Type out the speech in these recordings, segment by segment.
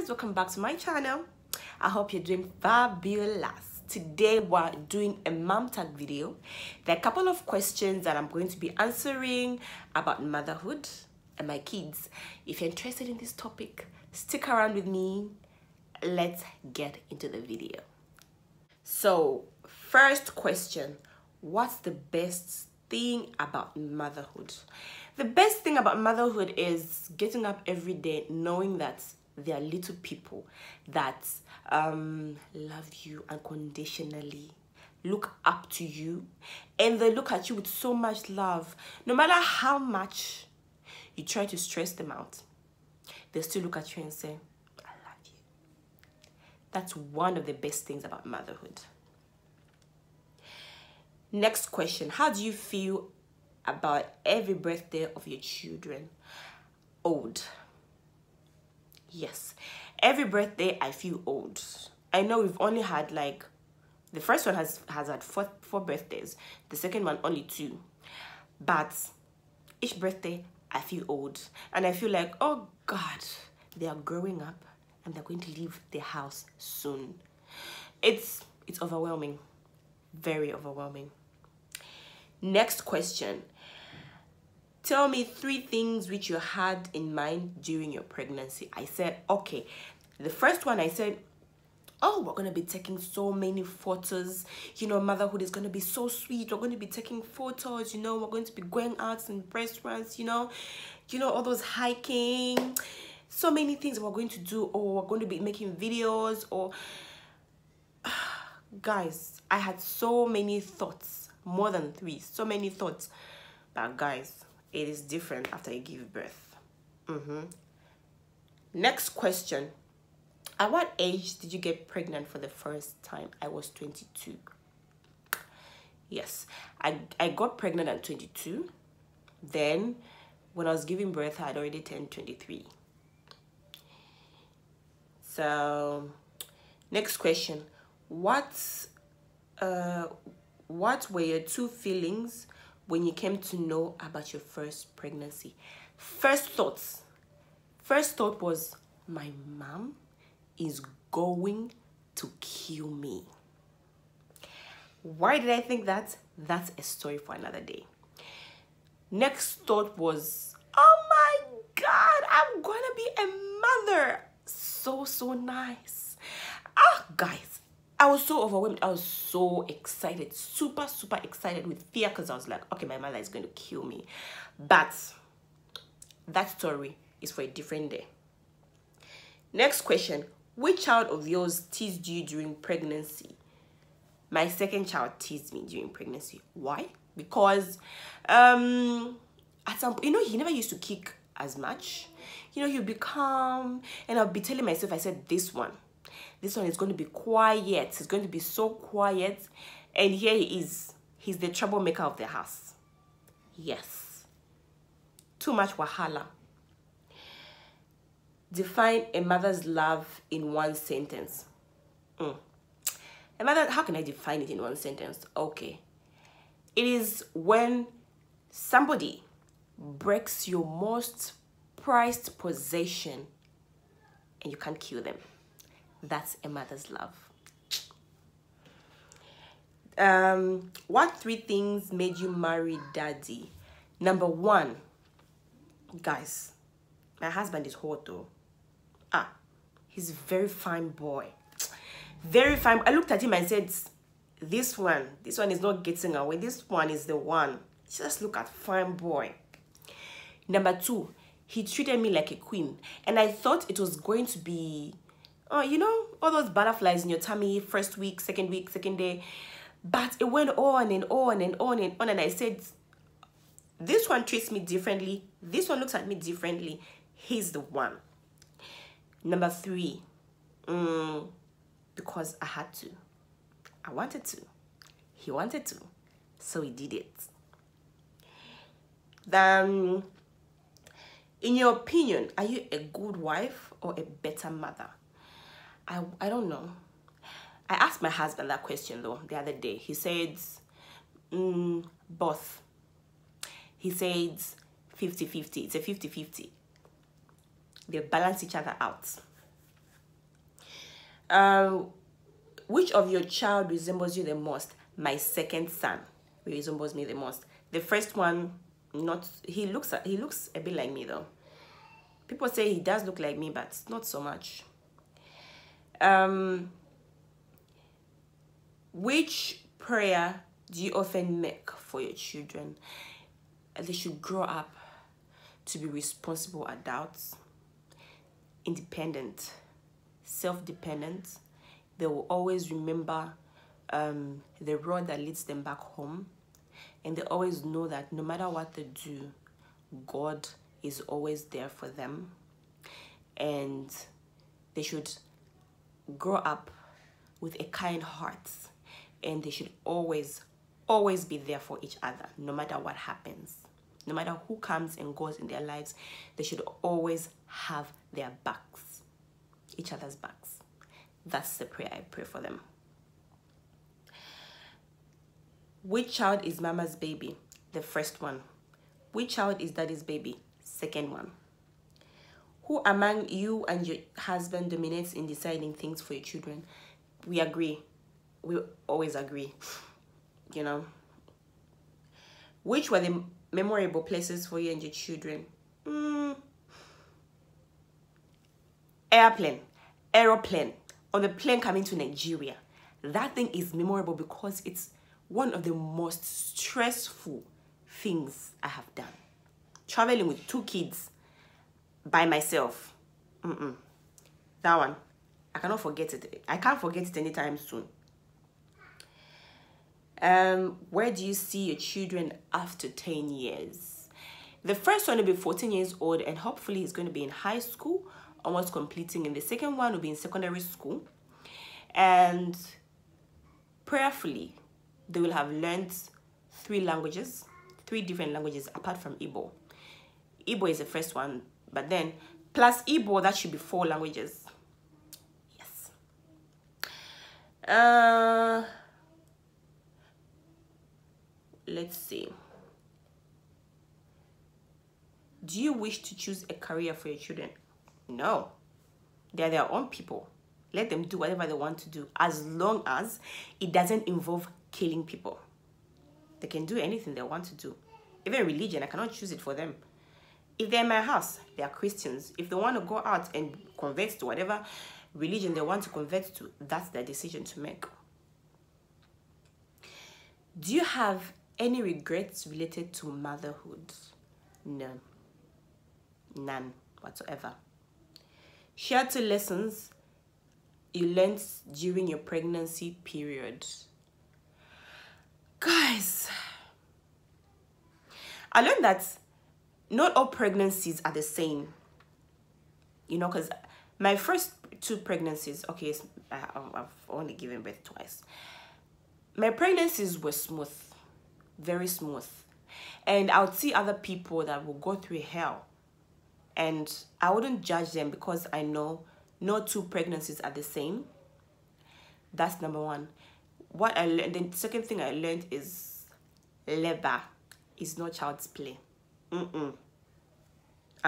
guys, welcome back to my channel. I hope you're doing fabulous. Today we're doing a mom tag video. There are a couple of questions that I'm going to be answering about motherhood and my kids. If you're interested in this topic, stick around with me. Let's get into the video. So first question, what's the best thing about motherhood? The best thing about motherhood is getting up every day knowing that there are little people that love you unconditionally, look up to you, and they look at you with so much love. No matter how much you try to stress them out, they still look at you and say, I love you. That's one of the best things about motherhood. Next question, how do you feel about every birthday of your children? Old. Yes, every birthday I feel old. I know we've only had like, the first one has had four birthdays, the second one only 2, but each birthday I feel old, and I feel like, oh God, they are growing up and they're going to leave the house soon. It's overwhelming, very overwhelming. Next question, tell me 3 things which you had in mind during your pregnancy. I said, okay, the first one I said, oh, we're going to be taking so many photos. You know, motherhood is going to be so sweet. We're going to be taking photos, you know, we're going to be going out in restaurants, you know, all those hiking, so many things we're going to do, or we're going to be making videos, or guys, I had so many thoughts, more than 3, so many thoughts, but guys, it is different after you give birth. Next question, at what age did you get pregnant for the first time? I was 22. Yes, I got pregnant at 22. Then when I was giving birth, I had already turned 23. So next question, what were your 2 feelings when you came to know about your first pregnancy? First thought was, my mom is going to kill me. Why did I think that? That's a story for another day. Next thought was, oh my God, I'm gonna be a mother. So nice. Guys, I was so overwhelmed. I was so excited, super excited, with fear, because I was like, okay, my mother is going to kill me. But that story is for a different day. Next question, which child of yours teased you during pregnancy? My second child teased me during pregnancy. Why? Because at some, he never used to kick as much. He'll be calm, and I'll be telling myself, I said, this one is going to be quiet. He's going to be so quiet. And here he is. He's the troublemaker of the house. Yes. Too much wahala. Define a mother's love in 1 sentence. A mother, how can I define it in 1 sentence? Okay. It is when somebody breaks your most prized possession and you can't kill them. That's a mother's love. What 3 things made you marry daddy? Number 1, guys, my husband is hot though. He's a very fine boy. Very fine. I looked at him and said, this one is not getting away. This one is the one. Just look at fine boy. Number 2, he treated me like a queen. And I thought it was going to be, all those butterflies in your tummy, first week, second day. But it went on and on and on and on. And I said, this one treats me differently. This one looks at me differently. He's the one. Number 3, because I had to. I wanted to. He wanted to. So he did it. Then, in your opinion, are you a good wife or a better mother? I don't know. I asked my husband that question though the other day. He said, both. He said 50-50. It's a 50-50. They balance each other out. Which of your child resembles you the most? My second son resembles me the most. The first one, not, he looks a bit like me though. People say he does look like me, but not so much. Which prayer do you often make for your children? They should grow up to be responsible adults, independent, self-dependent. They will always remember the road that leads them back home. And they always know that no matter what they do, God is always there for them. And they should grow up with a kind heart. And they should always be there for each other, no matter what happens. No matter who comes and goes in their lives, they should always have their backs, each other's backs. That's the prayer I pray for them. Which child is mama's baby? The first one. Which child is daddy's baby? Second one. Who among you and your husband dominates in deciding things for your children? We agree. We always agree. You know. Which were the memorable places for you and your children? Aeroplane. On the plane coming to Nigeria. That thing is memorable because it's one of the most stressful things I have done. Traveling with 2 kids by myself. That one, I cannot forget it. I can't forget it anytime soon. Where do you see your children after 10 years? The first one will be 14 years old and hopefully he's going to be in high school, almost completing. And the second one will be in secondary school. And prayerfully, they will have learned 3 languages, 3 different languages apart from Igbo. Igbo is the first one, but then plus Igbo, that should be 4 languages. Yes. Let's see. Do you wish to choose a career for your children? No. They're their own people. Let them do whatever they want to do as long as it doesn't involve killing people. They can do anything they want to do. Even religion, I cannot choose it for them. If they're in my house, they are Christians. If they want to go out and convert to whatever religion they want to convert to, that's their decision to make. Do you have any regrets related to motherhood? No. None whatsoever. Share 2 lessons you learned during your pregnancy period. Guys, I learned that not all pregnancies are the same. You know, because my first 2 pregnancies, okay, I've only given birth twice. My pregnancies were smooth, very smooth. And I would see other people that will go through hell. And I wouldn't judge them because I know no 2 pregnancies are the same. That's number 1. What I learned, the second thing I learned is labor is not child's play. And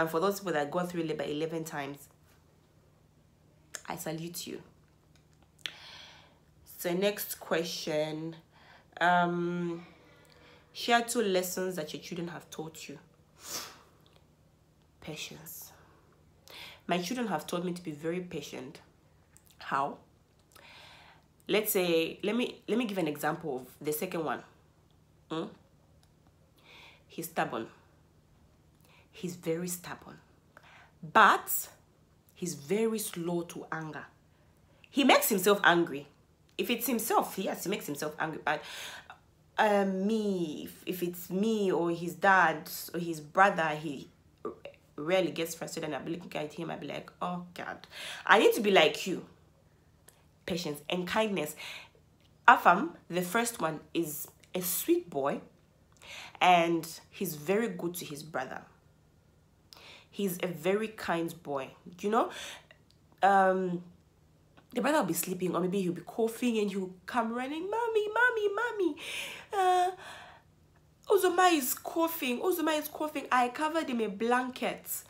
for those people that go through labor 11 times, I salute you. So next question. Share 2 lessons that your children have taught you. Patience. My children have taught me to be very patient. How? Let's say, let me give an example of the second one. He's stubborn. He's very stubborn. But he's very slow to anger. He makes himself angry. If it's himself, yes, he makes himself angry. But if it's me or his dad or his brother, he rarely gets frustrated, and I'll be looking at him, I'll be like, oh God, I need to be like you. Patience and kindness. Afam, the first one, is a sweet boy, and he's very good to his brother. He's a very kind boy. You know, the brother will be sleeping, or maybe he'll be coughing, and he'll come running, mommy, Uzoma is coughing. I covered him in blankets.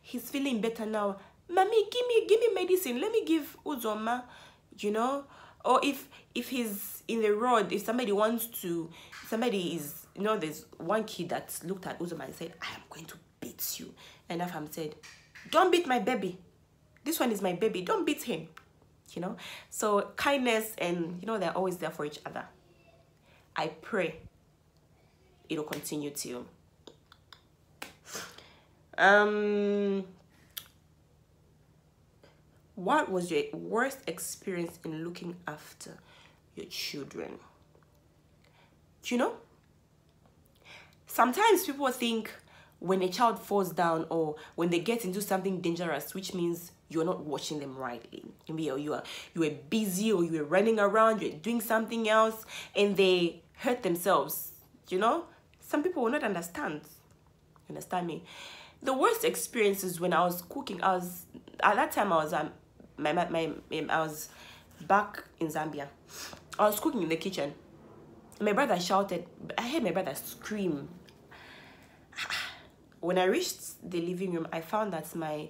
He's feeling better now. Mommy, give me medicine. Let me give Uzoma, you know. Or if he's in the road, if somebody is, you know, there's one kid that looked at Uzoma and said, I am going to beat you. And Afam said, don't beat my baby. This one is my baby. Don't beat him. You know. So kindness, and you know, they're always there for each other. I pray it'll continue to. What was your worst experience in looking after your children? Do you know? Sometimes people think when a child falls down or when they get into something dangerous, which means you're not watching them rightly. Maybe you were busy, or you were running around, you're doing something else, and they hurt themselves. You know? Some people will not understand. Understand me? The worst experience is when I was cooking. At that time I was I was back in Zambia. I was cooking in the kitchen. My brother shouted. I heard my brother scream. When I reached the living room, I found that my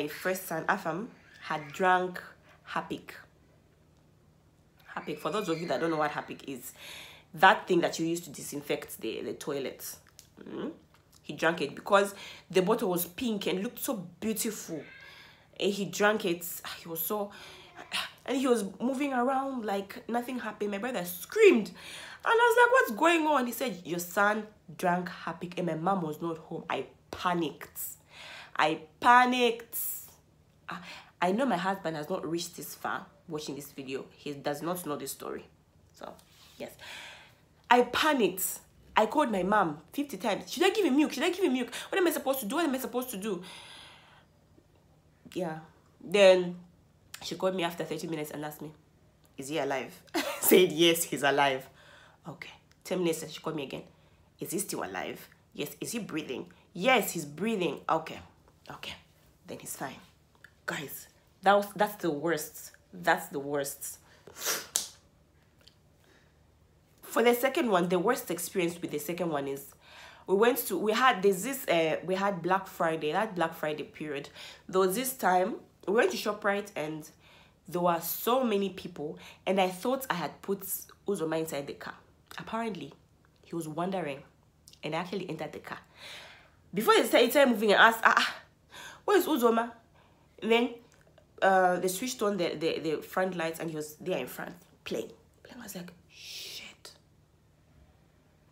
first son Afam had drank Hapik. Hapik, for those of you that don't know what Hapik is, that thing that you use to disinfect the toilet. He drank it because the bottle was pink and looked so beautiful. And he drank it. He was so, and he was moving around like nothing happened. My brother screamed, and I was like, what's going on? He said, your son drank Hapik and my mom was not home. I panicked. I know my husband has not reached this far watching this video. He does not know this story. So yes, I panicked. I called my mom 50 times. Should I give him milk? Should I give him milk? What am I supposed to do? What am I supposed to do? Yeah. Then she called me after 30 minutes and asked me, is he alive? I said, yes, he's alive. Okay. 10 minutes later, she called me again. Is he still alive? Yes. Is he breathing? Yes, he's breathing. Okay. Okay. Then he's fine. Guys, that's the worst. That's the worst. For the second one, the worst experience with the second one is we had Black Friday, that Black Friday period. There was this time we went to ShopRite and there were so many people, and I thought I had put Uzoma inside the car. Apparently, he was wandering, and I actually entered the car. Before he started moving, I asked, where is Uzoma? And then they switched on the front lights, and he was there in front, playing. I was like,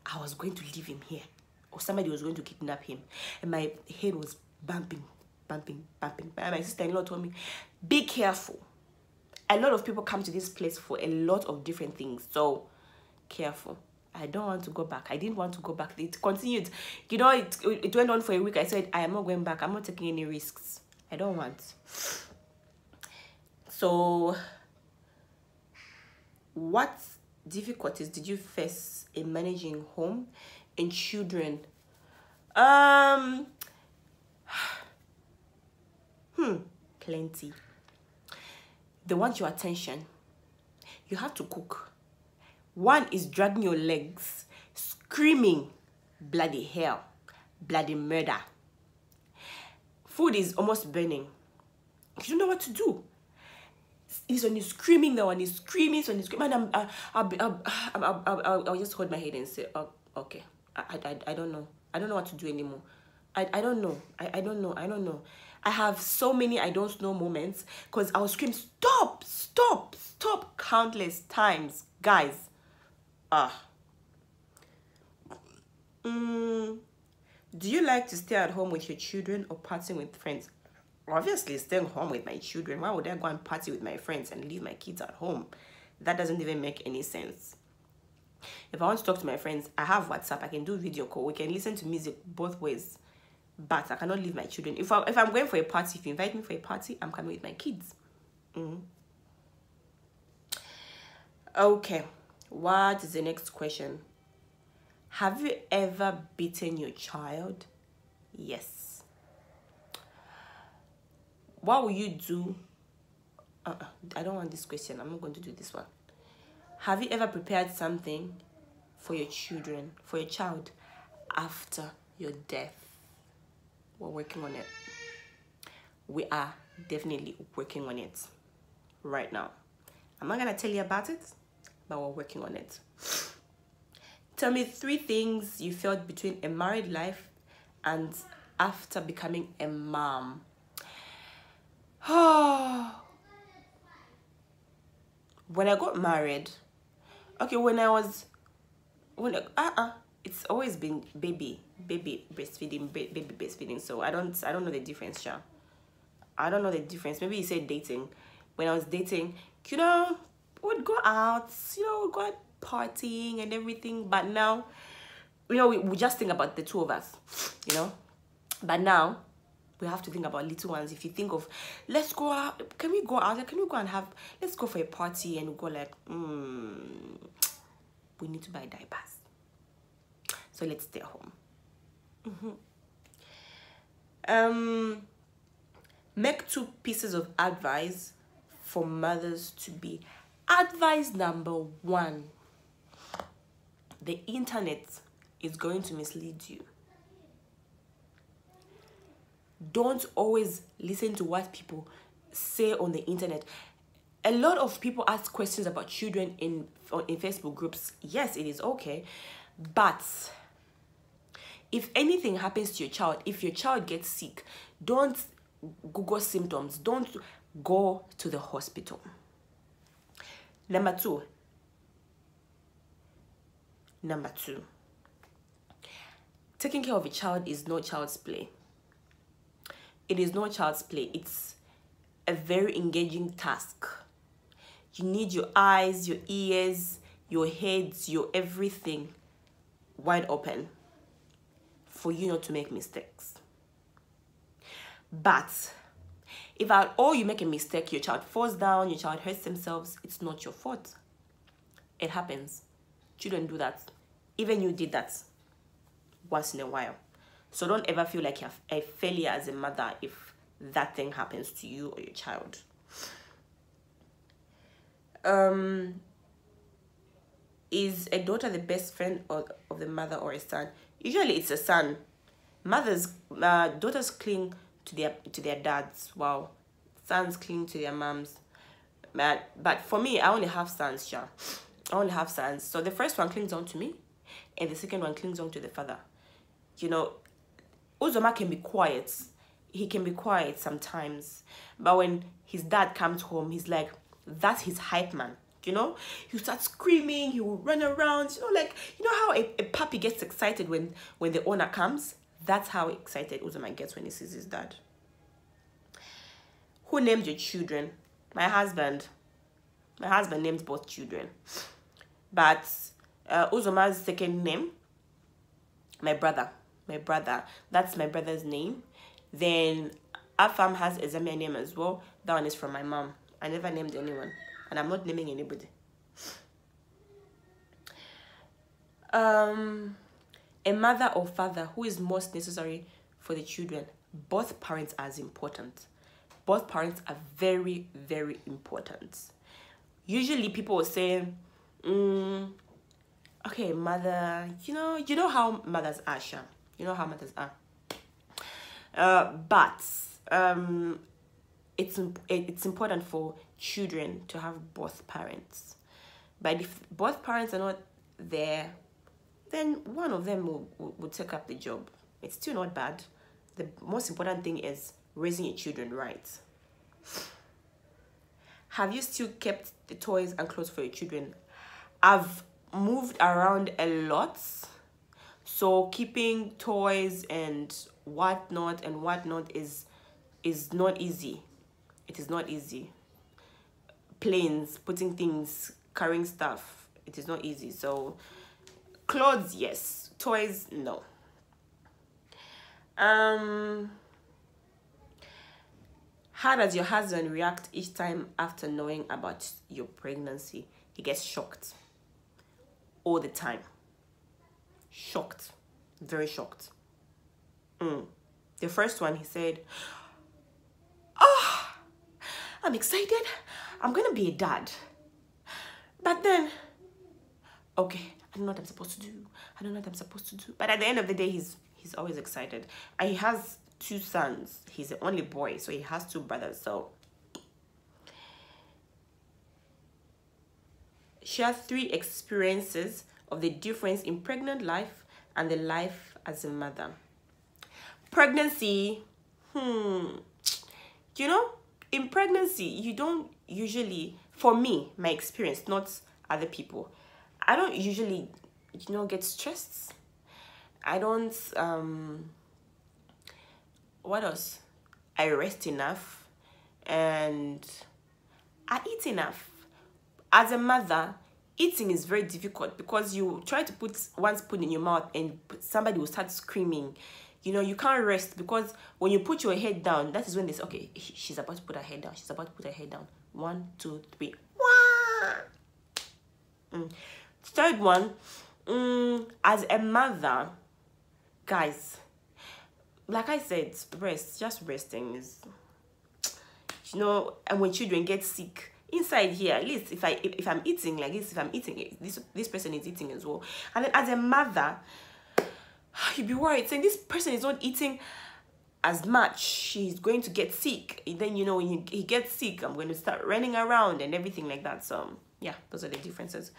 I was going to leave him here, or somebody was going to kidnap him, and my head was bumping. And my sister-in-law told me, be careful. A lot of people come to this place for a lot of different things, so careful. I don't want to go back. I didn't want to go back. It continued. You know, it went on for a week. I said, I am not going back. I'm not taking any risks. I don't want. So, what difficulties did you face in managing home and children? Plenty. They want your attention. You have to cook. One is dragging your legs, screaming, bloody hell, bloody murder. Food is almost burning. You don't know what to do. This one is screaming, that one is screaming, this one is screaming. And I'll just hold my head and say, oh, okay, I don't know. I don't know what to do anymore. I don't know. I don't know. I have so many I don't know moments because I will scream, stop, countless times, guys. Do you like to stay at home with your children or partying with friends? Obviously, staying home with my children. Why would I go and party with my friends and leave my kids at home? That doesn't even make any sense. If I want to talk to my friends, I have WhatsApp. I can do video call. We can listen to music both ways. But I cannot leave my children. If I'm going for a party, if you invite me for a party, I'm coming with my kids. Okay. What is the next question? Have you ever beaten your child? Yes. What will you do? I don't want this question. I'm not going to do this one. Have you ever prepared something for your children, for your child, after your death? We're working on it. We are definitely working on it right now. I'm not gonna tell you about it, but we're working on it. Tell me 3 things you felt between a married life and after becoming a mom. When I got married, okay, it's always been baby breastfeeding. So I don't know the difference, Sha. I don't know the difference. Maybe you said dating. When I was dating, we'd go out, we'd go out partying and everything. But now, we just think about the 2 of us, But now, we have to think about little ones. If you think of, let's go out, can we go out? Can we go and let's go for a party, and we go like, we need to buy diapers. So let's stay at home. Make 2 pieces of advice for mothers to be. Advice number 1. The internet is going to mislead you. Don't always listen to what people say on the internet. A lot of people ask questions about children in Facebook groups. Yes, it is okay. But if anything happens to your child, if your child gets sick, don't Google symptoms. Don't go to the hospital. Number 2. Taking care of a child is no child's play. It is no child's play. It's a very engaging task. You need your eyes, your ears, your heads, your everything wide open for you not to make mistakes. But if at all you make a mistake, your child falls down, your child hurts themselves, it's not your fault. It happens. Children do that. Even you did that once in a while. So don't ever feel like you're a failure as a mother if that thing happens to you or your child. Is a daughter the best friend of the mother or a son? Usually it's a son. Daughters cling to their dads. Wow. Sons cling to their moms. But for me, I only have sons, Sha. I only have sons. So the first one clings on to me, and the second one clings on to the father. Uzoma can be quiet. He can be quiet sometimes. But when his dad comes home, he's like, that's his hype man. He'll start screaming, he will run around, how a puppy gets excited when the owner comes. That's how excited Uzoma gets when he sees his dad. Who named your children? My husband. My husband named both children. But Uzoma's second name, my brother. That's my brother's name. Then Afam has a Zambian name as well. That one is from my mom. I never named anyone. And I'm not naming anybody. A mother or father, who is most necessary for the children? Both parents are as important. Both parents are very, very important. Usually people will say, okay, mother, you know how mothers are, Sha. You know how mothers are. But it's important for children to have both parents. But if both parents are not there, then one of them will take up the job. It's still not bad. The most important thing is raising your children right. Have you still kept the toys and clothes for your children? I've moved around a lot, so keeping toys and whatnot is not easy. It is not easy. Planes, putting things, carrying stuff, it is not easy. So clothes, yes. Toys, no. How does your husband react each time after knowing about your pregnancy? He gets shocked all the time. Shocked. Very shocked. The first one, he said, oh, I'm excited. I'm going to be a dad. But then, okay, I don't know what I'm supposed to do. But at the end of the day, he's always excited. And he has 2 sons. He's the only boy, so he has 2 brothers. So share 3 experiences of the difference in pregnant life and the life as a mother. Pregnancy, you know, in pregnancy, you don't usually, for me, my experience, not other people, I don't usually, you know, get stressed. I don't, what else? I rest enough and I eat enough. As a mother, eating is very difficult because you try to put one spoon in your mouth and somebody will start screaming. You know, you can't rest because when you put your head down, that is when this, okay, she's about to put her head down. She's about to put her head down. 1, 2, 3. Third one, as a mother, guys, like I said, rest, just resting is, you know, and when children get sick, inside here, at least if I'm eating like this, if I'm eating, this person is eating as well. And then as a mother, you'd be worried saying this person is not eating as much, she's going to get sick. And then, you know, when he gets sick, I'm going to start running around and everything like that. So yeah, those are the differences.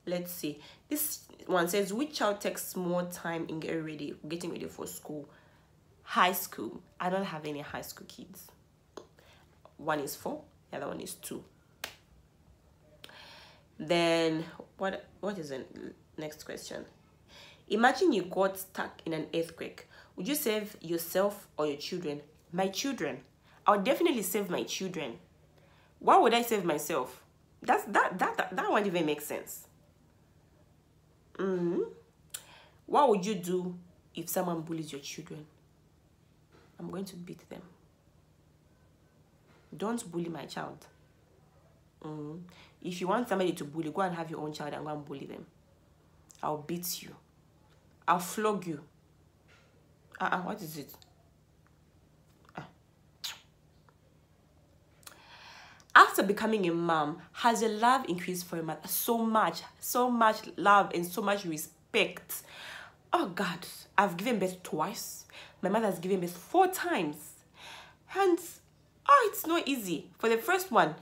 Let's see, this one says, which child takes more time in getting ready for school? High school. I don't have any high school kids. One is 4, the other one is 2. Then what is the next question? Imagine you got stuck in an earthquake. Would you save yourself or your children? My children. I would definitely save my children. Why would I save myself? That won't even make sense. What would you do if someone bullies your children? I'm going to beat them. Don't bully my child. If you want somebody to bully, go and have your own child and go and bully them. I'll beat you. I'll flog you. What is it? After becoming a mom, has your love increased for your mother? So much love and so much respect. Oh God, I've given birth twice. My mother has given birth 4 times. And it's not easy. For the first one,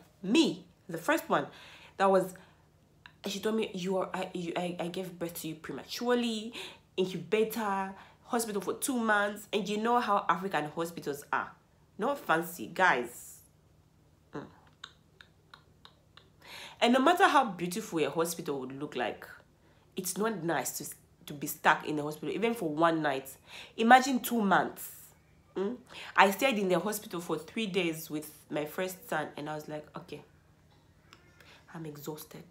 that was, she told me, I gave birth to you prematurely, incubator, hospital for 2 months. And you know how African hospitals are. Not fancy, guys. And no matter how beautiful a hospital would look like, it's not nice to be stuck in the hospital, even for 1 night. Imagine 2 months. I stayed in the hospital for 3 days with my first son, and I was like, okay, I'm exhausted.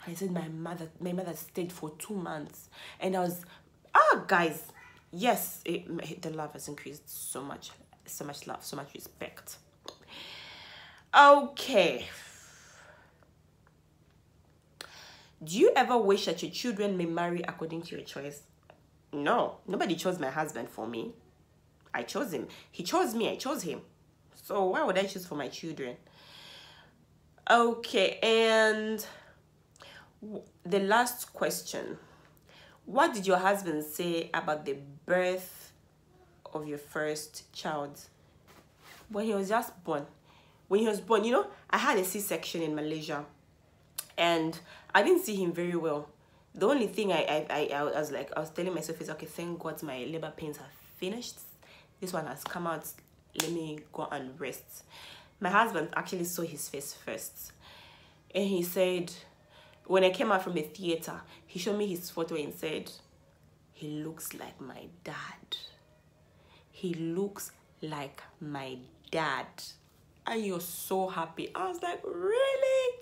I said my mother stayed for 2 months, and I was, guys, yes, the love has increased so much love, so much respect. Okay. Do you ever wish that your children may marry according to your choice? No, nobody chose my husband for me. I chose him. He chose me. I chose him. So why would I choose for my children? Okay, and the last question. What did your husband say about the birth of your first child? When he was just born. When he was born, you know, I had a C-section in Malaysia. And I didn't see him very well. The only thing I was telling myself is, okay, thank God my labor pains have finished. This one has come out. Let me go and rest. My husband actually saw his face first. And he said, when I came out from the theater, he showed me his photo and said, he looks like my dad. He looks like my dad. And you're so happy. I was like, really?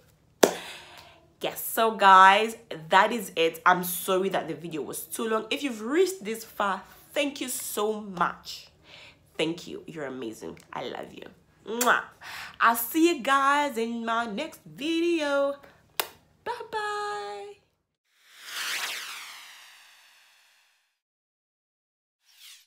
Yes, so guys, that is it. I'm sorry that the video was too long. If you've reached this far, thank you so much. Thank you. You're amazing. I love you. Mwah. I'll see you guys in my next video. Bye-bye.